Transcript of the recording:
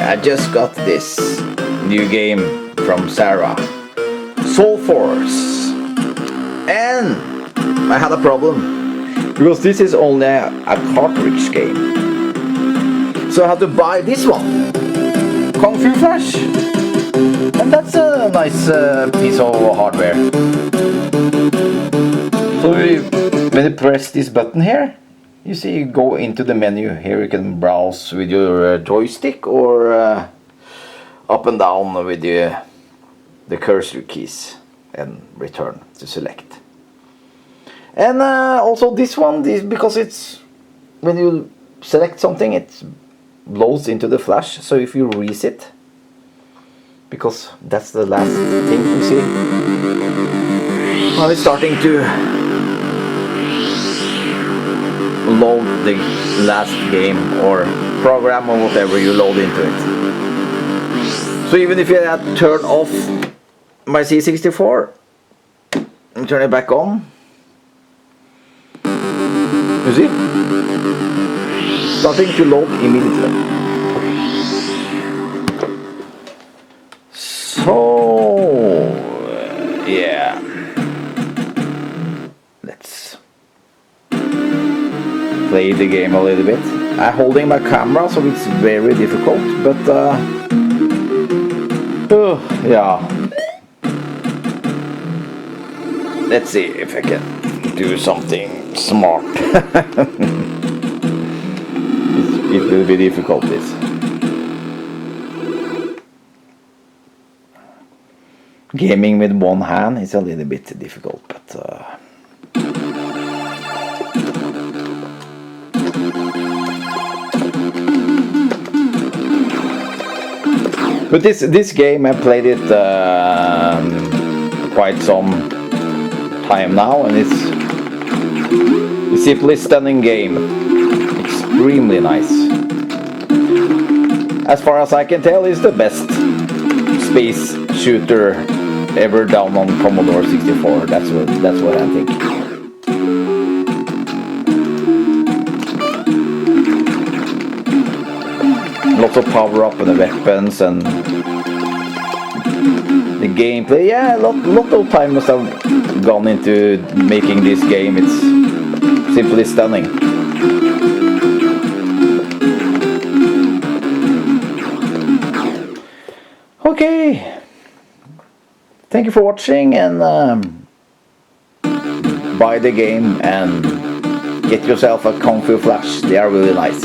I just got this new game from Sarah, Soul Force, and I had a problem because this is only a cartridge game, so I had to buy this one, Kung Fu Flash, and that's a nice piece of hardware. So when you press this button here, you see you go into the menu. Here you can browse with your joystick or up and down with the cursor keys and return to select. And also this one, because it's when you select something, it blows into the flash. So if you reset, because that's the last thing you see, well, it's starting to load the last game or program or whatever you load into it. So even if you had turned off my C64 and turn it back on, you see, starting to load immediately. So yeah, let's play the game a little bit. I'm holding my camera, so it's very difficult, but yeah. Let's see if I can do something smart. It will be difficult, this. Gaming with one hand is a little bit difficult, but this game I played it quite some time now, and it's a simply stunning game, extremely nice. As far as I can tell, it's the best space shooter ever done on Commodore 64. That's what I think. Lots of power up on the weapons and the gameplay. Yeah, a lot of time must have gone into making this game. It's simply stunning. Okay, thank you for watching, and buy the game and get yourself a Kung Fu Flash. They are really nice.